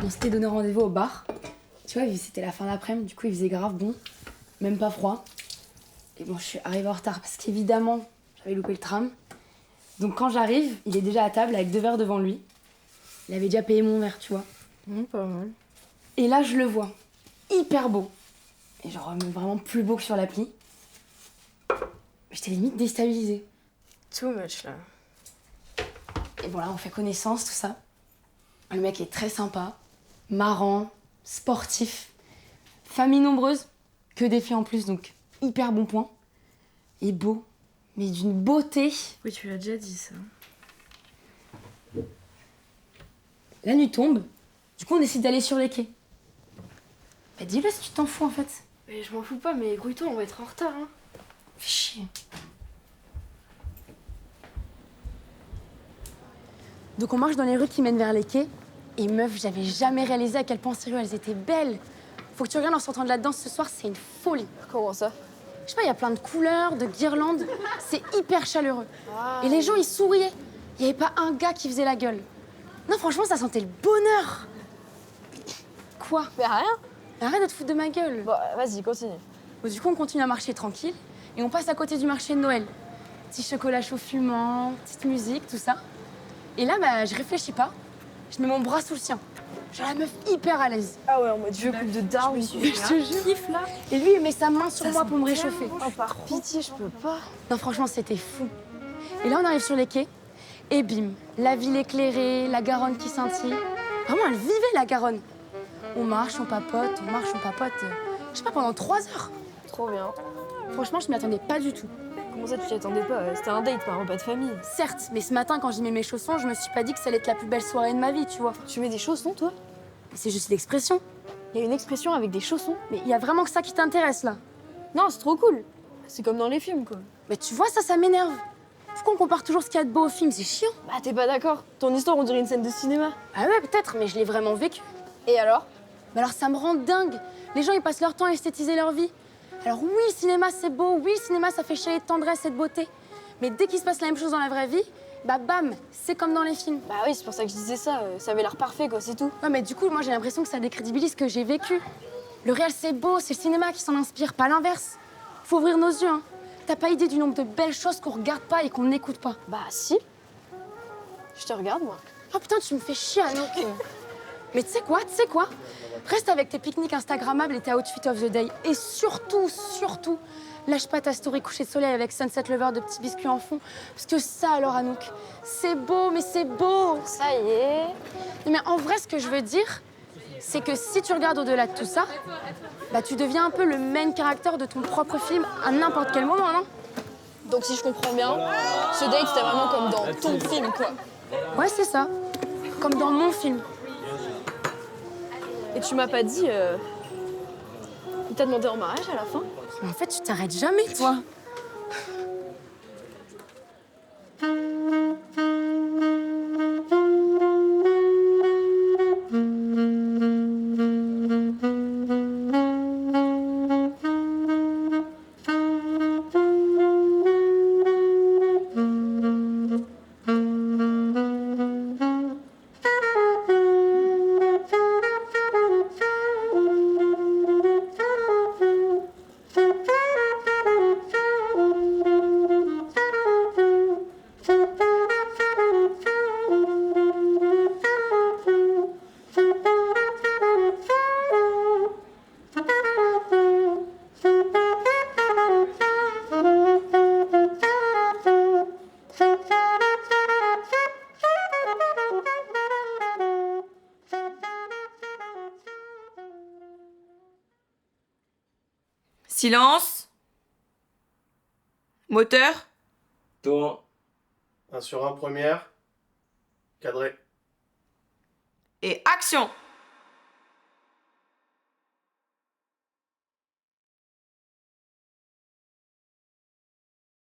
On s'était donné rendez-vous au bar. Tu vois, c'était la fin d'après-midi, du coup il faisait grave bon, même pas froid. Et bon, je suis arrivée en retard parce qu'évidemment, j'avais loupé le tram. Donc quand j'arrive, il est déjà à table avec 2 verres devant lui. Il avait déjà payé mon verre, tu vois. Pas mal. Et là, je le vois, hyper beau. Et genre vraiment plus beau que sur l'appli. J'étais limite déstabilisée. Too much, là. Et bon là, on fait connaissance, tout ça. Le mec est très sympa, marrant, sportif, famille nombreuse, que des filles en plus, donc hyper bon point. Et beau, mais d'une beauté. Oui, tu l'as déjà dit, ça. La nuit tombe, du coup on décide d'aller sur les quais. Bah dis-le si tu t'en fous en fait. Mais je m'en fous pas, mais grouille-toi, on va être en retard, hein. Fais chier. Donc on marche dans les rues qui mènent vers les quais. Et meuf, j'avais jamais réalisé à quel point ces rues elles étaient belles. Faut que tu regardes en sortant de la danse ce soir, c'est une folie. Comment ça? Je sais pas, il y a plein de couleurs, de guirlandes. C'est hyper chaleureux. Et les gens, ils souriaient. Il y avait pas un gars qui faisait la gueule. Non, franchement, ça sentait le bonheur. Quoi? Mais rien. Arrête de te foutre de ma gueule. Bon, vas-y, continue. Bon, du coup, on continue à marcher tranquille. Et on passe à côté du marché de Noël. Petit chocolat chaud fumant, petite musique, tout ça. Et là, bah, je réfléchis pas. Je mets mon bras sous le sien. Genre la meuf hyper à l'aise. Ah ouais, en mode vieux couple de daron. Je te jure. Kiffe, là. Et lui, il met sa main sur moi pour me réchauffer. Oh, par pitié, je peux pas. Non, franchement, c'était fou. Et là, on arrive sur les quais. Et bim, la ville éclairée, la Garonne qui scintille. Vraiment, elle vivait, la Garonne. On marche, on papote, je sais pas, pendant 3 heures. Trop bien. Franchement, je m'y attendais pas du tout. Comment ça, tu t'y attendais pas? C'était un date, pas un repas de famille. Certes, mais ce matin, quand j'ai mis mes chaussons, je me suis pas dit que ça allait être la plus belle soirée de ma vie, tu vois. Tu mets des chaussons, toi? C'est juste l'expression. Il y a une expression avec des chaussons? Mais il y a vraiment que ça qui t'intéresse, là. Non, c'est trop cool. C'est comme dans les films, quoi. Mais tu vois, ça m'énerve. Pourquoi on compare toujours ce qu'il y a de beau au film? C'est chiant. Bah, t'es pas d'accord? Ton histoire, on dirait une scène de cinéma. Ah ouais, peut-être, mais je l'ai vraiment vécu. Et alors? Mais alors, ça me rend dingue. Les gens, ils passent leur temps à esthétiser leur vie. Alors oui, le cinéma, c'est beau. Oui, le cinéma, ça fait chialer de tendresse et de beauté. Mais dès qu'il se passe la même chose dans la vraie vie, bah bam, c'est comme dans les films. Bah oui, c'est pour ça que je disais ça. Ça avait l'air parfait, quoi, c'est tout. Ouais, mais du coup, moi, j'ai l'impression que ça décrédibilise ce que j'ai vécu. Le réel, c'est beau, c'est le cinéma qui s'en inspire, pas l'inverse. Faut ouvrir nos yeux, hein. T'as pas idée du nombre de belles choses qu'on regarde pas et qu'on n'écoute pas. Bah si. Je te regarde, moi. Oh putain, tu me fais chier, Anouk. Mais tu sais quoi? Reste avec tes pique-niques Instagrammables et tes outfits of the day. Et surtout, lâche pas ta story coucher de soleil avec Sunset Lover de petits biscuits en fond. Parce que ça, alors, Anouk, c'est beau, mais c'est beau. Ça y est. Non, mais en vrai, ce que je veux dire, c'est que si tu regardes au-delà de tout ça, bah tu deviens un peu le main character de ton propre film à n'importe quel moment, non? Donc si je comprends bien, ce date, c'était vraiment comme dans ton film, quoi. Ouais, c'est ça. Comme dans mon film. Et tu m'as pas dit... Il t'a demandé en mariage à la fin? Mais en fait, tu t'arrêtes jamais, toi. Silence. Moteur. Tourne. 1 sur 1 première. Cadré. Et action.